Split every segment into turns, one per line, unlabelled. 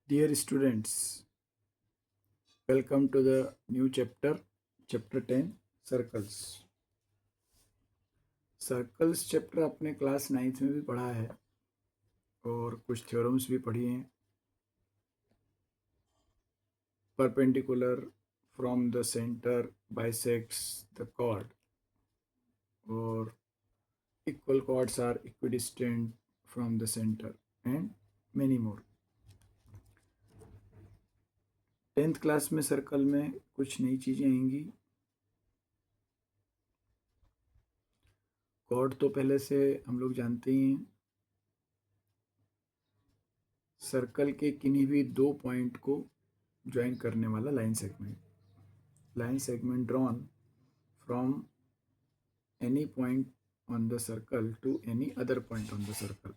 Dear students, welcome to the new chapter 10, Circles. Circles chapter आपने class 9th में भी पढ़ा है और कुछ थ्योरम्स भी पढ़ी हैं. Perpendicular from the centre bisects the chord और equal chords are equidistant from the center and many more. 10th class में सर्कल में कुछ नई चीज़ें आएंगी. कॉर्ड तो पहले से हम लोग जानते ही हैं. सर्कल के किन्हीं भी दो पॉइंट को ज्वाइन करने वाला line segment drawn from any point on the circle to any other point on the circle.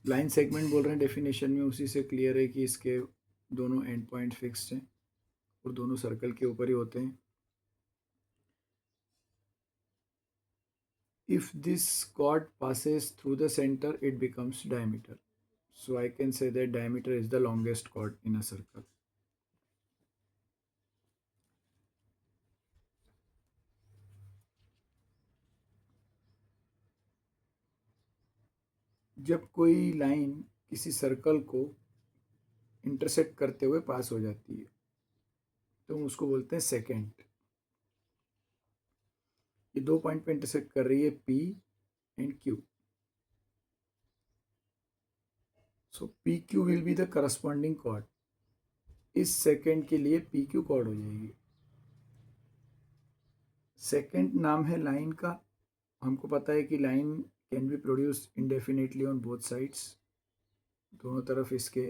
Line segment बोल रहे हैं डेफिनेशन में, उसी से क्लियर है कि इसके दोनों एंड पॉइंट फिक्स्ड हैं और दोनों सर्कल के ऊपर ही होते हैं. If this chord passes through the center, it becomes diameter. So I can say that diameter is the longest chord in a circle. जब कोई लाइन किसी सर्कल को इंटरसेक्ट करते हुए पास हो जाती है तो हम उसको बोलते हैं सेकेंट. ये दो पॉइंट पे इंटरसेक्ट कर रही है P and Q. So PQ will be the corresponding chord. इस सेकेंड के लिए PQ कॉर्ड हो जाएगी. सेकेंड नाम है लाइन का. हमको पता है कि line can be produce indefinitely on both sides. दोनों तरफ इसके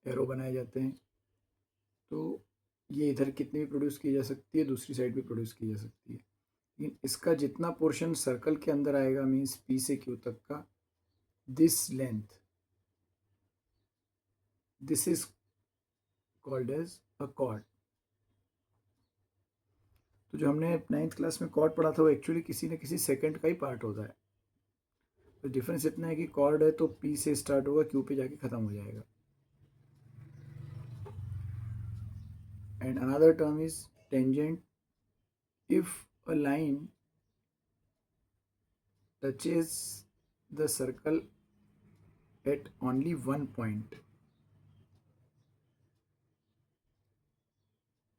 एरो बनाए जाते हैं. तो ये इधर कितनी भी प्रोड्यूस की जा सकती है, दूसरी साइड भी प्रोड्यूस की जा सकती है. लेकिन इसका जितना पोर्शन सर्कल के अंदर आएगा मीन्स P से Q तक का, this length, this is called as a chord. तो जो हमने 9th क्लास में कॉर्ड पढ़ा था वो एक्चुअली किसी न किसी सेकंड का ही पार्ट होता है. तो डिफरेंस इतना है कि कॉर्ड है तो P से स्टार्ट होगा, Q पे जाके ख़त्म हो जाएगा. And another term is tangent. If a line touches the circle at only one point,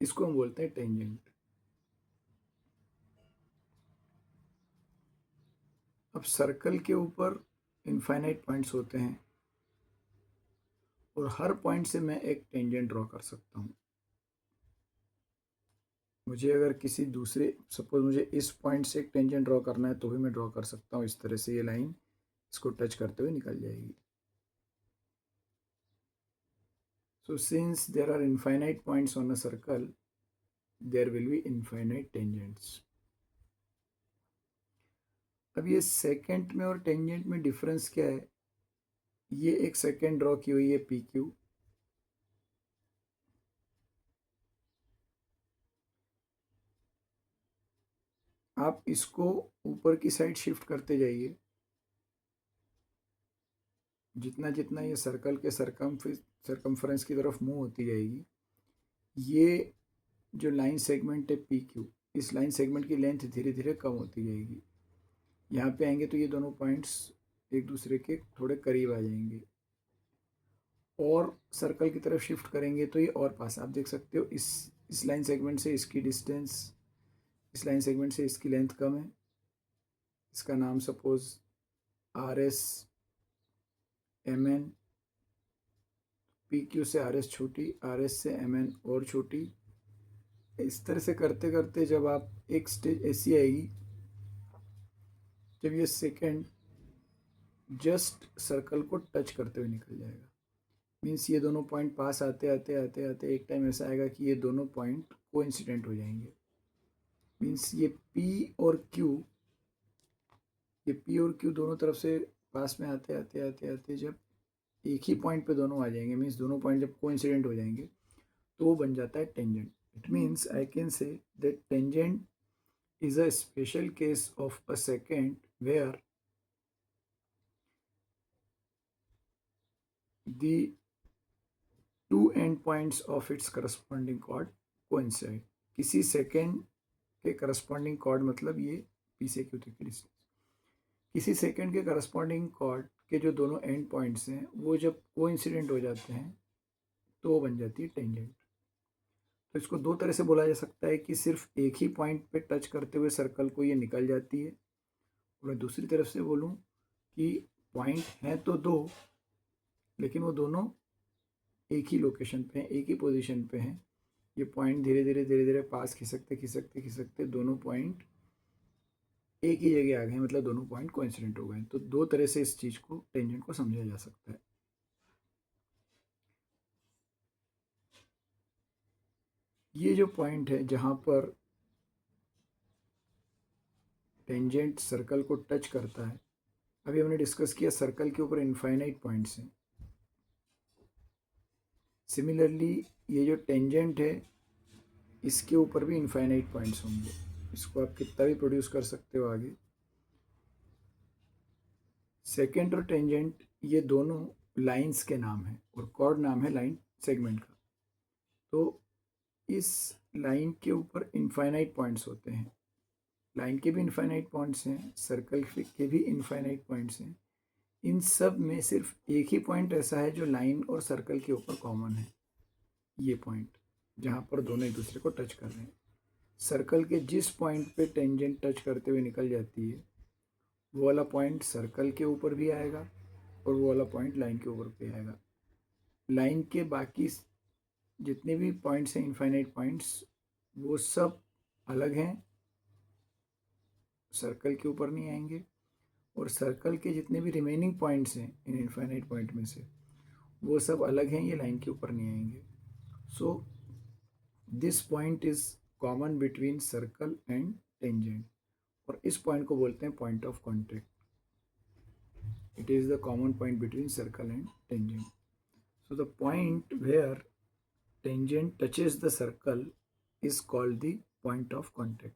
इसको हम बोलते हैं टेंजेंट. अब सर्कल के ऊपर इनफाइनाइट पॉइंट्स होते हैं और हर पॉइंट से मैं एक टेंजेंट ड्रॉ कर सकता हूँ. मुझे अगर किसी दूसरे, सपोज मुझे इस पॉइंट से एक टेंजेंट ड्रॉ करना है तो भी मैं ड्रॉ कर सकता हूँ. इस तरह से ये लाइन इसको टच करते हुए निकल जाएगी. So since there are infinite points on a circle, there will be infinite tangents. अब ये सेकेंड में और टेंजेंट में डिफरेंस क्या है? ये एक सेकेंड ड्रॉ की हुई है PQ. आप इसको ऊपर की साइड शिफ्ट करते जाइए. जितना जितना ये सर्कल के सरकमफ्रेंस की तरफ मूव होती जाएगी, ये जो लाइन सेगमेंट है PQ, इस लाइन सेगमेंट की लेंथ धीरे धीरे कम होती जाएगी. यहाँ पे आएंगे तो ये दोनों पॉइंट्स एक दूसरे के थोड़े करीब आ जाएंगे. और सर्कल की तरफ शिफ्ट करेंगे तो ये और पास. आप देख सकते हो इस लाइन सेगमेंट से इसकी डिस्टेंस, इस लाइन सेगमेंट से इसकी लेंथ कम है. इसका नाम सपोज RS MN. PQ से RS छोटी, RS से MN और छोटी. इस तरह से करते करते जब आप एक स्टेज ऐसी आएगी जब ये सेकेंड जस्ट सर्कल को टच करते हुए निकल जाएगा. मीन्स ये दोनों पॉइंट पास आते आते आते आते एक टाइम ऐसा आएगा कि ये दोनों पॉइंट कोइंसिडेंट हो जाएंगे. मीन्स ये P और Q, ये P और Q दोनों तरफ से पास में आते आते आते आते जब एक ही पॉइंट पे दोनों आ जाएंगे, मीन्स दोनों पॉइंट जब कोइंसिडेंट हो जाएंगे तो वो बन जाता है tangent. It means I can say that tangent is a special case of a secant where the two end points of its corresponding chord coincide. किसी सेकेंड के करस्पॉन्डिंग कॉर्ड मतलब ये पी से क्यू तक की डिस्टेंस, किसी second के corresponding cord के जो दोनों एंड पॉइंट्स हैं वो जब कोइंसिडेंट हो जाते हैं तो वो बन जाती है टेंजेंट। तो इसको दो तरह से बोला जा सकता है कि सिर्फ एक ही पॉइंट पे टच करते हुए सर्कल को ये निकल जाती है, और मैं दूसरी तरफ से बोलूँ कि पॉइंट हैं तो दो, लेकिन वो दोनों एक ही लोकेशन पे हैं, एक ही पोजीशन पे हैं। ये पॉइंट धीरे धीरे पास खिसकते दोनों पॉइंट एक ही जगह आ गए, मतलब दोनों पॉइंट कोइंसिडेंट हो गए। तो दो तरह से इस चीज़ को, टेंजेंट को समझा जा सकता है। ये जो पॉइंट है जहाँ पर टेंजेंट सर्कल को टच करता है, अभी हमने डिस्कस किया सर्कल के ऊपर इनफाइनाइट पॉइंट्स हैं। सिमिलरली ये जो टेंजेंट है इसके ऊपर भी इनफाइनाइट पॉइंट्स होंगे, इसको आप कितना भी प्रोड्यूस कर सकते हो आगे। सेकेंड और टेंजेंट ये दोनों लाइंस के नाम हैं और कॉर्ड नाम है लाइन सेगमेंट का। तो इस लाइन के ऊपर इनफाइनाइट पॉइंट्स होते हैं, लाइन के भी इनफाइनाइट पॉइंट्स हैं, सर्कल के भी इनफाइनाइट पॉइंट्स हैं। इन सब में सिर्फ एक ही पॉइंट ऐसा है जो लाइन और सर्कल के ऊपर कॉमन है, ये पॉइंट जहाँ पर दोनों एक दूसरे को टच कर रहे हैं। सर्कल के जिस पॉइंट पे टेंजेंट टच करते हुए निकल जाती है वो वाला पॉइंट सर्कल के ऊपर भी आएगा और वो वाला पॉइंट लाइन के ऊपर भी आएगा। लाइन के बाकी जितने भी पॉइंट्स हैं इनफाइनाइट पॉइंट्स, वो सब अलग हैं, सर्कल के ऊपर नहीं आएंगे। और सर्कल के जितने भी रिमेनिंग पॉइंट्स हैं इन इनफाइनाइट पॉइंट में से, वो सब अलग हैं, ये लाइन के ऊपर नहीं आएंगे। So this point is common between circle and tangent, और इस पॉइंट को बोलते हैं point of contact. It is the common point between circle and tangent. So the point where tangent touches the circle is called the point of contact.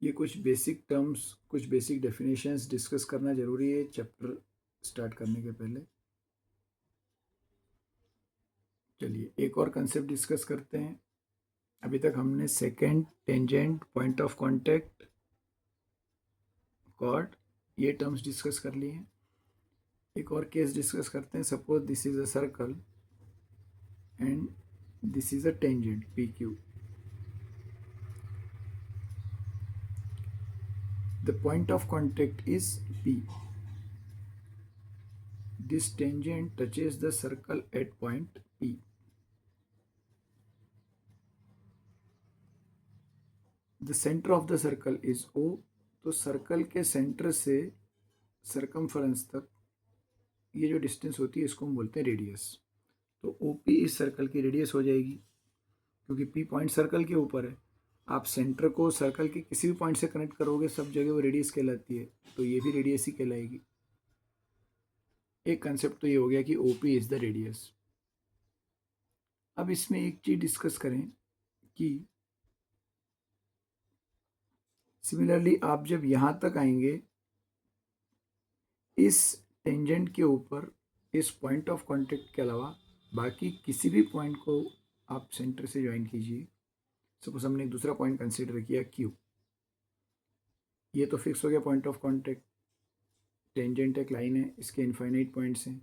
ये कुछ basic terms, कुछ basic definitions discuss करना जरूरी है chapter start करने के पहले। चलिए एक और कंसेप्ट डिस्कस करते हैं। अभी तक हमने secant, tangent, point of contact, chord, ये टर्म्स डिस्कस कर लिए हैं। एक और केस डिस्कस करते हैं। Suppose this is a circle and this is a tangent P Q. The point of contact is P. This tangent touches the circle at point P. The center of the circle is O. तो circle के centre से circumference तक ये जो distance होती है इसको हम बोलते हैं रेडियस। तो ओ पी इस सर्कल की रेडियस हो जाएगी, क्योंकि पी पॉइंट सर्कल के ऊपर है। आप सेंटर को सर्कल के किसी भी पॉइंट से कनेक्ट करोगे, सब जगह वो रेडियस कहलाती है, तो ये भी रेडियस ही कहलाएगी। एक कंसेप्ट तो ये हो गया कि O P is the radius. अब इसमें एक चीज डिस्कस करें कि सिमिलरली आप जब यहाँ तक आएंगे, इस टेंजेंट के ऊपर इस पॉइंट ऑफ कांटेक्ट के अलावा बाकी किसी भी पॉइंट को आप सेंटर से ज्वाइन कीजिए। सपोज हमने एक दूसरा पॉइंट कंसीडर किया क्यू, ये तो फिक्स हो गया पॉइंट ऑफ कांटेक्ट। टेंजेंट एक लाइन है, इसके इनफाइनाइट पॉइंट्स हैं।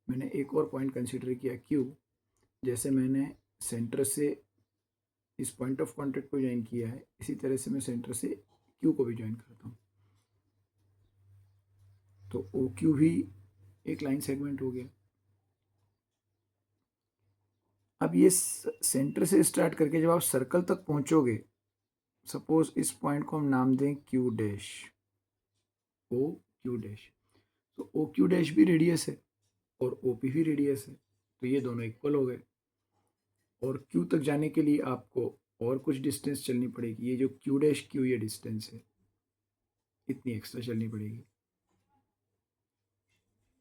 मैंने एक और पॉइंट कंसीडर किया क्यू, जैसे मैंने सेंटर से इस पॉइंट ऑफ कांटेक्ट को ज्वाइन किया है, इसी तरह से मैं सेंटर से क्यू को भी ज्वाइन करता हूँ। तो ओ क्यू भी एक लाइन सेगमेंट हो गया। अब ये सेंटर से स्टार्ट करके जब आप सर्कल तक पहुंचोगे, सपोज इस पॉइंट को हम नाम दें Q dash, O Q dash. तो ओ क्यू डैश भी रेडियस है और ओ पी भी रेडियस है, तो ये दोनों इक्वल हो गए। और क्यू तक जाने के लिए आपको और कुछ डिस्टेंस चलनी पड़ेगी। ये जो क्यू डैश क्यू ये डिस्टेंस है, इतनी एक्स्ट्रा चलनी पड़ेगी।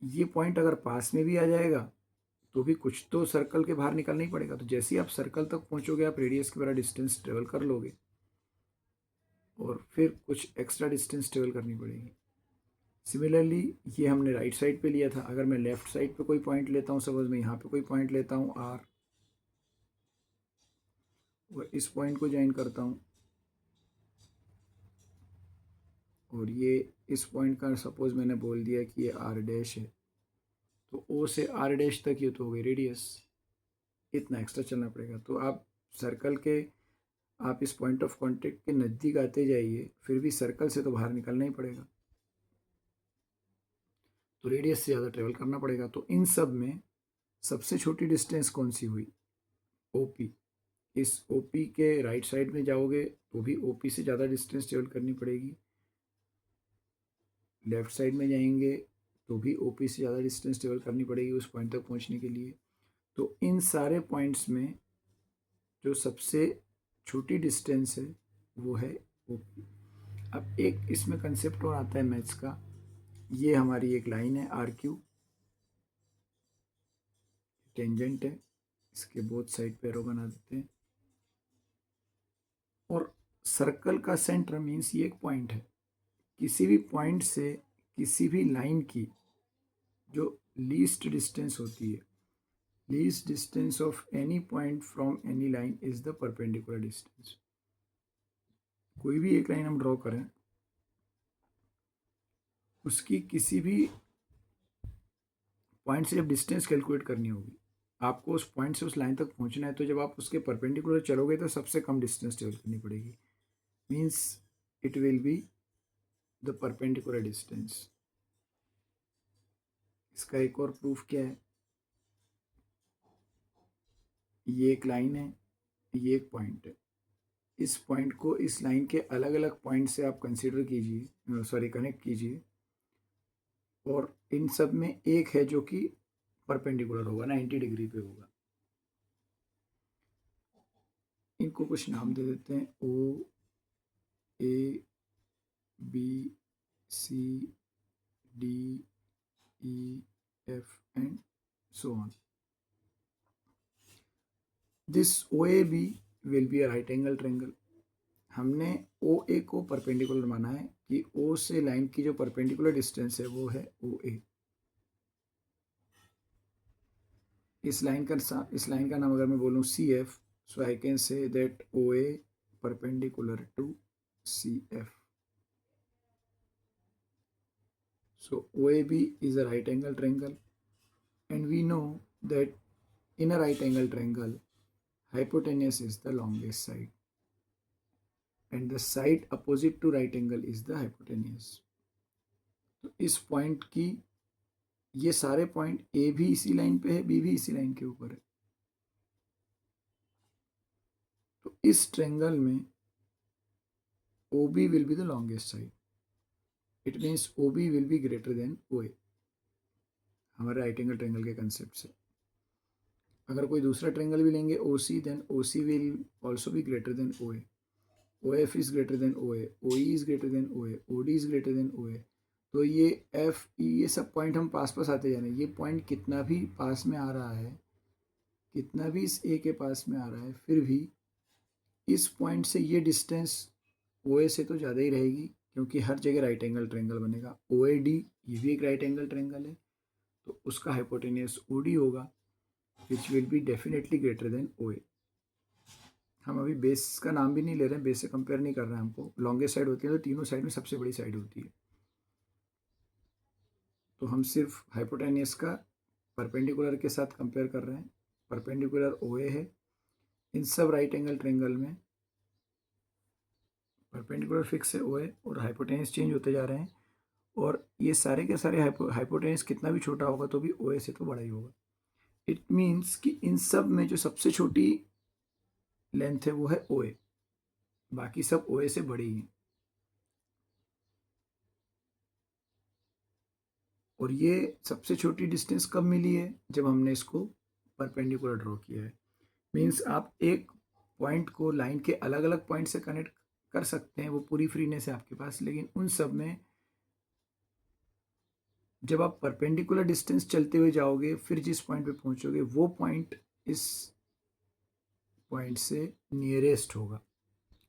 ये पॉइंट अगर पास में भी आ जाएगा तो भी कुछ तो सर्कल के बाहर निकलना ही पड़ेगा। तो जैसे ही आप सर्कल तक पहुंचोगे, आप रेडियस के बड़ा डिस्टेंस ट्रेवल कर लोगे और फिर कुछ एक्स्ट्रा डिस्टेंस ट्रेवल करनी पड़ेगी। सिमिलरली ये हमने राइट साइड पे लिया था, अगर मैं लेफ्ट साइड पे कोई पॉइंट लेता हूँ, सपोज मैं यहाँ पे कोई पॉइंट लेता हूँ R और इस पॉइंट को ज्वाइन करता हूँ और ये इस पॉइंट का सपोज मैंने बोल दिया कि ये R डैश है, तो O से R डैश तक ये तो हो गई रेडियस, इतना एक्स्ट्रा चलना पड़ेगा। तो आप सर्कल के आप इस पॉइंट ऑफ कांटेक्ट के नज़दीक आते जाइए, फिर भी सर्कल से तो बाहर निकलना ही पड़ेगा, तो रेडियस से ज़्यादा ट्रेवल करना पड़ेगा। तो इन सब में सबसे छोटी डिस्टेंस कौन सी हुई? OP। इस OP के राइट साइड में जाओगे तो भी OP से ज़्यादा डिस्टेंस ट्रेवल करनी पड़ेगी, लेफ्ट साइड में जाएंगे तो भी OP से ज़्यादा डिस्टेंस ट्रेवल करनी पड़ेगी उस पॉइंट तक पहुंचने के लिए। तो इन सारे पॉइंट्स में जो सबसे छोटी डिस्टेंस है वो है OP। अब एक इसमें कंसेप्ट और आता है मैथ्स का, ये हमारी एक लाइन है RQ, टेंजेंट है, इसके बोथ साइड पे एरो बना देते हैं, और सर्कल का सेंटर मीन्स ये एक पॉइंट है। किसी भी पॉइंट से किसी भी लाइन की जो लीस्ट डिस्टेंस होती है, least distance of any point from any line is the perpendicular distance. कोई भी एक लाइन हम ड्रॉ करें, उसकी किसी भी पॉइंट से जब डिस्टेंस कैलकुलेट करनी होगी, आपको उस पॉइंट से उस लाइन तक पहुंचना है, तो जब आप उसके परपेंडिकुलर चलोगे तो सबसे कम डिस्टेंस ट्रेवल करनी पड़ेगी, means it will be the perpendicular distance. इसका एक और प्रूफ क्या है, ये एक लाइन है, ये एक पॉइंट है, इस पॉइंट को इस लाइन के अलग अलग पॉइंट से आप कंसीडर कीजिए, सॉरी कनेक्ट कीजिए, और इन सब में एक है जो कि परपेंडिकुलर होगा, 90 डिग्री पे होगा। इनको कुछ नाम दे देते हैं, O A B C D E F and so on. This OAB will be a right angle triangle. हमने OA को परपेंडिकुलर माना है कि O से लाइन की जो परपेंडिकुलर डिस्टेंस है वो है OA। इस लाइन का नाम अगर मैं बोलूँ CF, so I can say that OA perpendicular to CF. So OAB is a right angle triangle, and we know that in a right angle triangle hypotenuse is the longest side and the side opposite to right angle is the hypotenuse. तो इस point की ये सारे point A भी इसी line पे है, B भी इसी लाइन के ऊपर है, तो इस ट्रायंगल में OB will be the longest side. It means OB will be greater than OA, हमारे राइट एंगल ट्रायंगल के कंसेप्ट से। अगर कोई दूसरा ट्रायंगल भी लेंगे OC, then OC will also be greater than OA. OF is greater than OA, OE is greater than OA, OD is greater than OA। तो ये F E ये सब पॉइंट हम पास पास आते जा रहे हैं, ये पॉइंट कितना भी पास में आ रहा है, कितना भी इस A के पास में आ रहा है, फिर भी इस पॉइंट से ये डिस्टेंस OA से तो ज़्यादा ही रहेगी, क्योंकि हर जगह राइट एंगल ट्रायंगल बनेगा। OAD ये भी एक राइट एंगल ट्रायंगल है, तो उसका हाइपोटेनियस OD होगा, which will be definitely greater than OA। हम अभी बेस का नाम भी नहीं ले रहे हैं, बेस से कंपेयर नहीं कर रहे हैं, हमको लॉन्गेस्ट साइड होती है तो तीनों साइड में सबसे बड़ी साइड होती है, तो हम सिर्फ हाइपोटेनियस का परपेंडिकुलर के साथ कंपेयर कर रहे हैं। परपेंडिकुलर OA है, इन सब राइट एंगल ट्रायंगल में परपेंडिकुलर फिक्स है OA और हाइपोटेनियस चेंज होते जा रहे हैं, और ये सारे के सारे हाइपोटेनियस कितना भी छोटा होगा तो भी OA से तो बड़ा ही होगा। इट मीन्स कि इन सब में जो सबसे छोटी लेंथ है वो है OA, बाकी सब OA से बड़ी हैं। और ये सबसे छोटी डिस्टेंस कब मिली है? जब हमने इसको परपेंडिकुलर ड्रॉ किया है। मीन्स आप एक पॉइंट को लाइन के अलग अलग पॉइंट से कनेक्ट कर सकते हैं, वो पूरी फ्रीनेस है आपके पास, लेकिन उन सब में जब आप परपेंडिकुलर डिस्टेंस चलते हुए जाओगे, फिर जिस पॉइंट पे पहुंचोगे वो पॉइंट इस पॉइंट से नियरेस्ट होगा,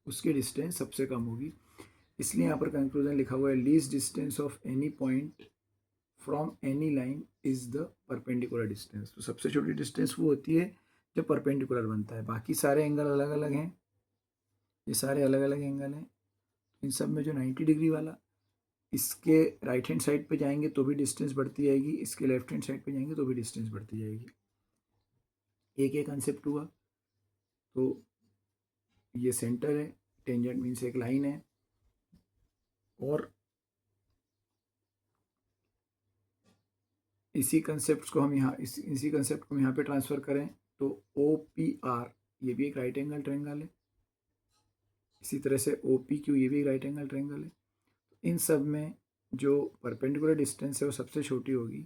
उसकी डिस्टेंस सबसे कम होगी। इसलिए यहाँ पर कंक्लूजन लिखा हुआ है least distance of any point from any line is the perpendicular distance. तो सबसे छोटी डिस्टेंस वो होती है जो परपेंडिकुलर बनता है। बाकी सारे एंगल अलग अलग हैं, ये सारे अलग अलग एंगल हैं। इन सब में जो 90 डिग्री वाला, इसके राइट हैंड साइड पे जाएंगे तो भी डिस्टेंस बढ़ती जाएगी, इसके लेफ्ट हैंड साइड पे जाएंगे तो भी डिस्टेंस बढ़ती जाएगी। एक एक कंसेप्ट हुआ। तो ये सेंटर है, टेंजेंट मीन्स एक लाइन है, और इसी कंसेप्ट को हम यहाँ इसी कंसेप्ट को हम यहाँ पे ट्रांसफर करें तो ओ पी आर ये भी एक राइट एंगल ट्रायंगल है। इसी तरह से ओ पी क्यू ये भी एक राइट एंगल ट्रायंगल है। इन सब में जो परपेंडिकुलर डिस्टेंस है वो सबसे छोटी होगी,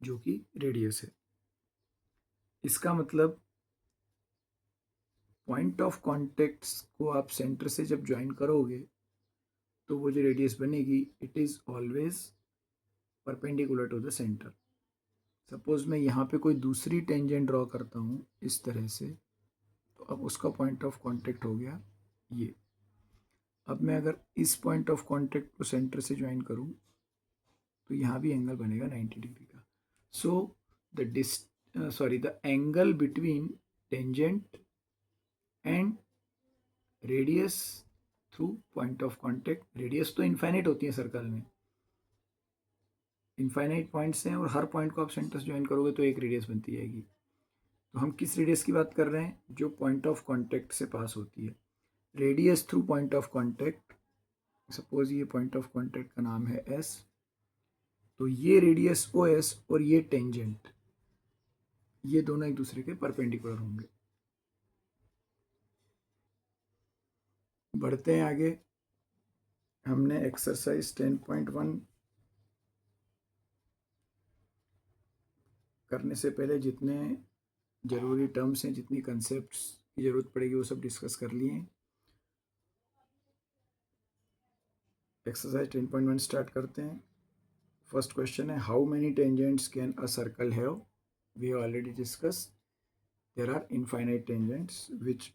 जो कि रेडियस है। इसका मतलब पॉइंट ऑफ कॉन्टेक्ट्स को आप सेंटर से जब ज्वाइन करोगे तो वो जो रेडियस बनेगी it is always perpendicular to the centre. Suppose मैं यहाँ पे कोई दूसरी टेंजेंट ड्रॉ करता हूँ इस तरह से, तो अब उसका पॉइंट ऑफ कांटेक्ट हो गया ये। अब मैं अगर इस पॉइंट ऑफ कांटेक्ट को सेंटर से ज्वाइन करूँ तो यहाँ भी एंगल बनेगा 90 डिग्री का। So the angle between tangent and radius through point of contact. Radius तो इनफाइनाइट होती है सर्कल में, इनफाइनाइट पॉइंट्स हैं और हर पॉइंट को आप सेंटर से ज्वाइन करोगे तो एक रेडियस बनती जाएगी। तो हम किस रेडियस की बात कर रहे हैं? जो पॉइंट ऑफ कांटेक्ट से पास होती है। Radius through point of contact, suppose ये पॉइंट ऑफ कांटेक्ट का नाम है एस, तो ये रेडियस ओ एस और ये टेंजेंट, ये दोनों एक दूसरे के परपेंडिकुलर होंगे। बढ़ते हैं आगे। हमने एक्सरसाइज 10.1 करने से पहले जितने ज़रूरी टर्म्स हैं, जितनी कंसेप्ट्स की ज़रूरत पड़ेगी वो सब डिस्कस कर लिए हैं। एक्सरसाइज 10.1 स्टार्ट करते हैं। फर्स्ट क्वेश्चन है how many tangents can a circle have? We have already discuss there are infinite tangents which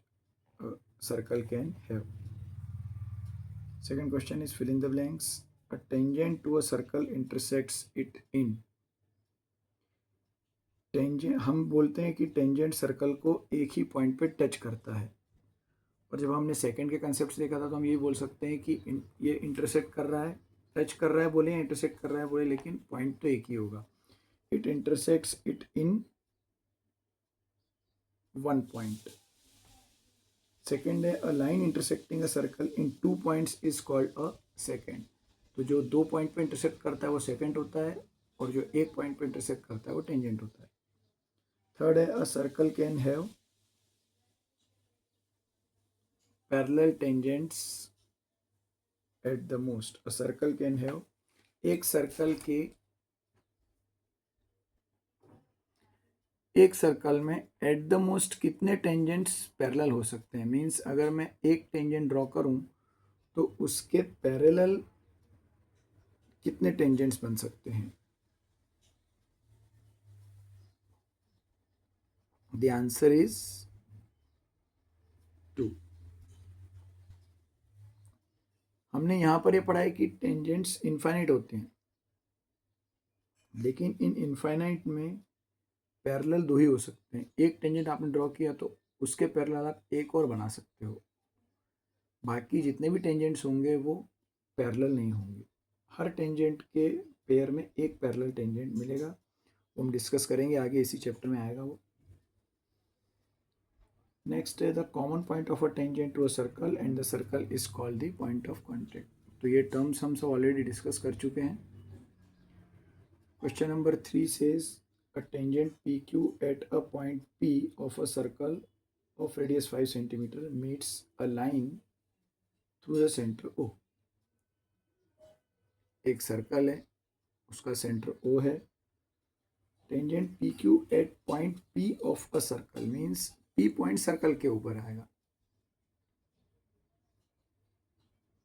circle can have. Second question is fill in the blanks. A tangent to a circle intersects it in. Tangent, हम बोलते हैं कि tangent circle को एक ही point पे touch करता है, और जब हमने सेकंड के कंसेप्ट देखा था तो हम ये बोल सकते हैं कि ये इंटरसेक्ट कर रहा है, टच कर रहा है बोले या इंटरसेक्ट कर रहा है बोले, लेकिन पॉइंट तो एक ही होगा। It intersects it in one point. Secant है a line intersecting a circle in two points is called a secant. तो जो दो पॉइंट पे इंटरसेक्ट करता है वो सेकेंड होता है, और जो एक पॉइंट पे इंटरसेक्ट करता है वो टेंजेंट होता है। थर्ड है a circle can have parallel tangents at the most. A circle can have, एक सर्कल में एट द मोस्ट कितने टेंजेंट्स पैरेलल हो सकते हैं? मींस अगर मैं एक टेंजेंट ड्रॉ करूं तो उसके पैरेलल कितने टेंजेंट्स बन सकते हैं? The answer is 2। हमने यहां पर ये पढ़ा है कि टेंजेंट्स इनफाइनाइट होते हैं, लेकिन इन इनफाइनाइट में पैरेलल दो ही हो सकते हैं। एक टेंजेंट आपने ड्रॉ किया तो उसके पैरेलल आप एक और बना सकते हो, बाकी जितने भी टेंजेंट्स होंगे वो पैरेलल नहीं होंगे। हर टेंजेंट के पेयर में एक पैरेलल टेंजेंट मिलेगा, वो हम डिस्कस करेंगे आगे, इसी चैप्टर में आएगा वो। नेक्स्ट है the common point of a tangent to a circle and the circle is called the point of contact. तो ये टर्म्स हम सब ऑलरेडी डिस्कस कर चुके हैं। Question number 3 says a tangent PQ at a point P of a circle of radius 5 centimeter meets a line through the center O। एक circle है, उसका सेंटर O है। Tangent PQ at point P of a circle means P point circle के ऊपर आएगा,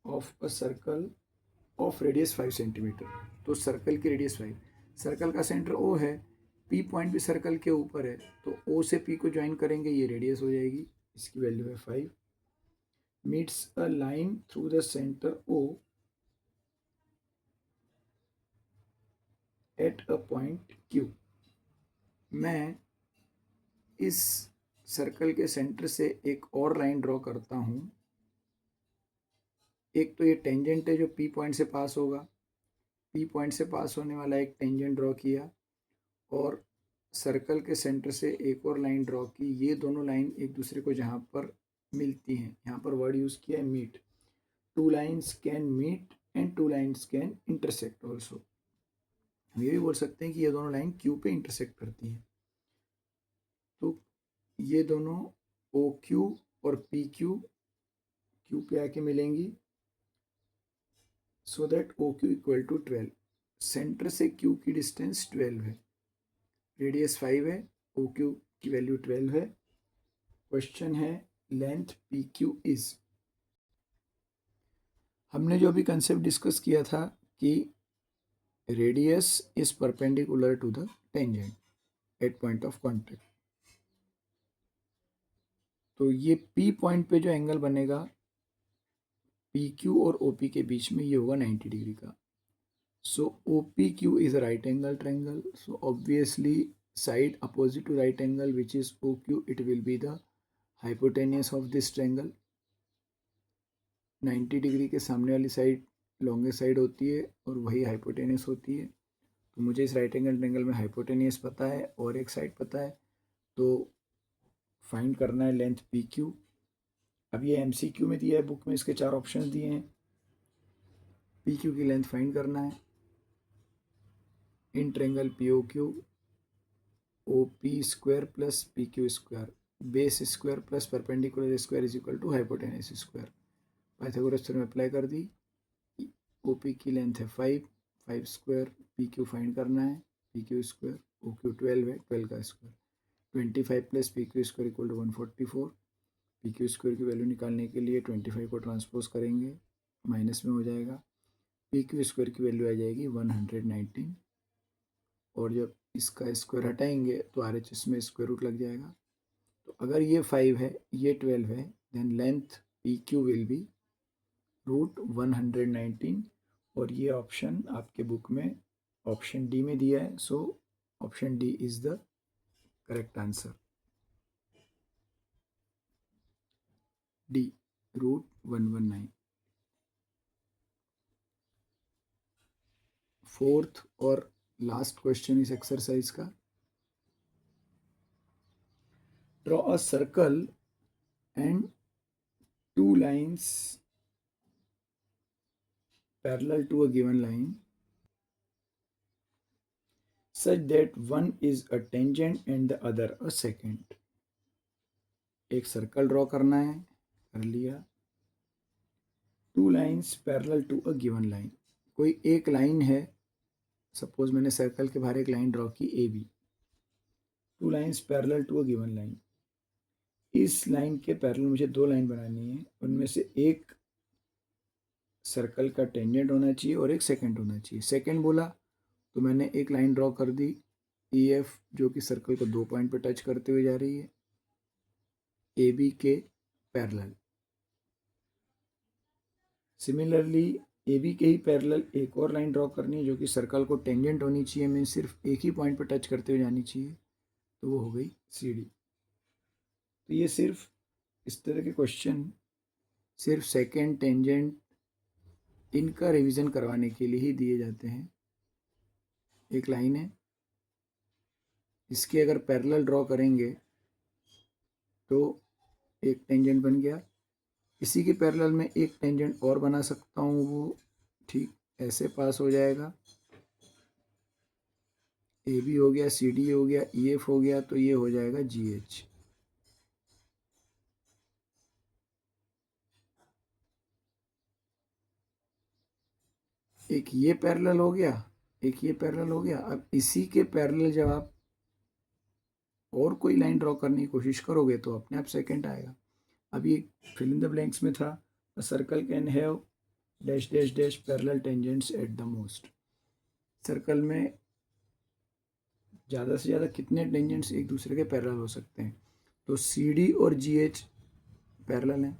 of a circle of radius 5 centimetre. तो circle की radius 5, circle का सेंटर O है, P पॉइंट भी सर्कल के ऊपर है, तो O से P को ज्वाइन करेंगे, ये रेडियस हो जाएगी, इसकी वैल्यू है 5। Meets a line through the centre O at a point Q. मैं इस सर्कल के सेंटर से एक और लाइन ड्रॉ करता हूँ। एक तो ये टेंजेंट है जो पी पॉइंट से पास होगा, पी पॉइंट से पास होने वाला एक टेंजेंट ड्रॉ किया, और सर्कल के सेंटर से एक और लाइन ड्रॉ की। ये दोनों लाइन एक दूसरे को जहाँ पर मिलती हैं, यहाँ पर वर्ड यूज़ किया है meet. Two lines can meet and two lines can intersect also. हम ये भी बोल सकते हैं कि ये दोनों लाइन क्यू पे इंटरसेक्ट करती हैं। तो ये दोनों ओ क्यू और पी क्यू क्यू पे आके मिलेंगी, so that O Q equal to 12। Centre से क्यू की डिस्टेंस 12 है, रेडियस 5 है, ओ क्यू की वैल्यू 12 है। क्वेश्चन है लेंथ पी क्यू इज। हमने जो अभी कंसेप्ट डिस्कस किया था कि radius is perpendicular to the tangent at point of contact. तो ये पी पॉइंट पे जो एंगल बनेगा पी क्यू और ओ पी के बीच में, ये होगा 90 डिग्री का। So O P Q is a right angle triangle, so obviously side opposite to right angle which is OQ, it will be the hypotenuse of this triangle। 90 degree के सामने वाली side longest side होती है और वही hypotenuse होती है। तो मुझे इस राइट एंगल ट्रायंगल में हाइपोटेनियस पता है और एक साइड पता है, तो फाइंड करना है लेंथ पी क्यू। अब ये MCQ में दिया है, बुक में इसके 4 ऑप्शन दिए हैं। पी क्यू की लेंथ फाइंड करना है in triangle P O Q, O P square plus P Q square, base square plus perpendicular square is equal to hypotenuse square. Pythagoras theorem apply कर दी। O P की length है 5 square, P Q find करना है, P Q square, O Q 12 है, 12 का square, 25 plus P Q square equal to 144। P Q square की value निकालने के लिए 25 को ट्रांसपोज करेंगे, माइनस में हो जाएगा, पी क्यू स्क्वायर की वैल्यू आ जाएगी 119, और जब इसका स्क्वायर हटाएंगे तो RHS में स्क्वायर रूट लग जाएगा। तो अगर ये 5 है, ये 12 है, then length P Q will be root 119, और ये ऑप्शन आपके बुक में ऑप्शन डी में दिया है। So option D is the correct answer, D root 119। Fourth और लास्ट क्वेश्चन इस एक्सरसाइज का, draw a circle and two lines parallel to a given line such that one is a tangent and the other a secant। एक circle draw करना है, कर लिया। Two lines parallel to a given line, कोई एक line है, suppose मैंने circle के बाहर एक लाइन ड्रॉ की A B. Two lines parallel to a given line, इस लाइन के पैरेलल मुझे 2 लाइन बनानी है, उनमें से एक सर्कल का टेंजेंट होना चाहिए और एक सेकेंड होना चाहिए। सेकेंड बोला तो मैंने एक लाइन ड्रॉ कर दी EF, जो कि सर्कल को 2 पॉइंट पे टच करते हुए जा रही है AB के पैरेलल। सिमिलरली AB के ही पैरेलल एक और लाइन ड्रॉ करनी है जो कि सर्कल को टेंजेंट होनी चाहिए, मीन सिर्फ एक ही पॉइंट पे टच करते हुए जानी चाहिए, तो वो हो गई CD। तो ये सिर्फ इस तरह के क्वेश्चन सिर्फ सेकेंड, टेंजेंट, इनका रिवीजन करवाने के लिए ही दिए जाते हैं। एक लाइन है, इसके अगर पैरेलल ड्रॉ करेंगे तो एक टेंजेंट बन गया, इसी के पैरेलल में एक टेंजेंट और बना सकता हूँ, वो ठीक ऐसे पास हो जाएगा। AB हो गया, CD हो गया, EF हो गया, तो ये हो जाएगा GH। एक ये पैरेलल हो गया, एक ये पैरेलल हो गया। अब इसी के पैरेलल जब आप और कोई लाइन ड्रॉ करने की कोशिश करोगे तो अपने आप सेकेंड आएगा। अभी फिल इन द ब्लैंक्स में था, the circle can have dash dash dash parallel tangents at the most. Circle में ज़्यादा से ज़्यादा कितने टेंजेंट्स एक दूसरे के पैरेलल हो सकते हैं? तो CD और GH पैरेलल हैं,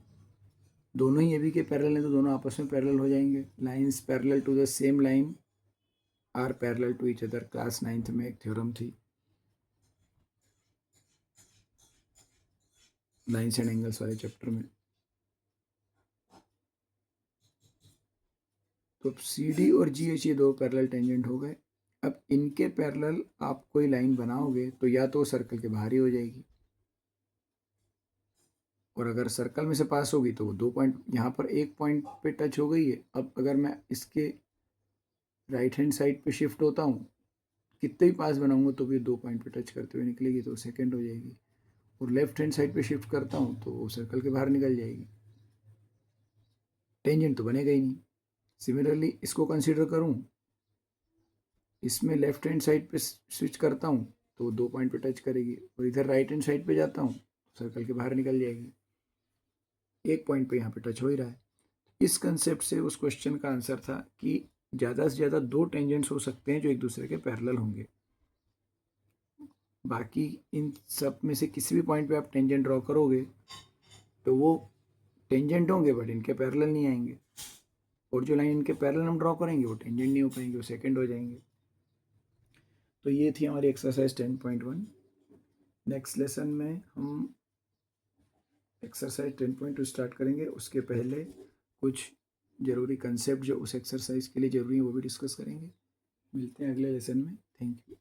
दोनों ही AB के पैरेलल हैं, तो दोनों आपस में पैरेलल हो जाएंगे। Lines parallel to the same line are parallel to each other, class 9th में एक थ्योरम थी, लाइन्स एंड एंगल्स वाले चैप्टर में। तो सी डी और जी एच ये दो पैरेलल टेंजेंट हो गए। अब इनके पैरेलल आप कोई लाइन बनाओगे तो या तो सर्कल के बाहर ही हो जाएगी, और अगर सर्कल में से पास होगी तो वो 2 पॉइंट, यहाँ पर एक पॉइंट पे टच हो गई है। अब अगर मैं इसके राइट हैंड साइड पे शिफ्ट होता हूँ, कितने भी पास बनाऊंगा तो भी 2 पॉइंट पे टच करते हुए निकलेगी, तो सेकंड हो जाएगी। और लेफ्ट हैंड साइड पे शिफ्ट करता हूँ तो वो सर्कल के बाहर निकल जाएगी, टेंजेंट तो बनेगा ही नहीं। सिमिलरली इसको कंसीडर करूँ, इसमें लेफ्ट हैंड साइड पे स्विच करता हूँ तो 2 पॉइंट पे टच करेगी, और इधर राइट हैंड साइड पे जाता हूँ सर्कल के बाहर निकल जाएगी, एक पॉइंट पे यहाँ पे टच हो ही रहा है। इस कंसेप्ट से उस क्वेश्चन का आंसर था कि ज़्यादा से ज़्यादा 2 टेंजेंट्स हो सकते हैं जो एक दूसरे के पैरेलल होंगे, बाकी इन सब में से किसी भी पॉइंट पे आप टेंजेंट ड्रॉ करोगे तो वो टेंजेंट होंगे बट इनके पैरेलल नहीं आएंगे, और जो लाइन इनके पैरेलल हम ड्रॉ करेंगे वो टेंजेंट नहीं हो पाएंगे, वो सेकंड हो जाएंगे। तो ये थी हमारी एक्सरसाइज 10.1। नेक्स्ट लेसन में हम एक्सरसाइज 10.2 स्टार्ट करेंगे। उसके पहले कुछ ज़रूरी कंसेप्ट जो उस एक्सरसाइज के लिए ज़रूरी है वो भी डिस्कस करेंगे। मिलते हैं अगले लेसन में। Thank you.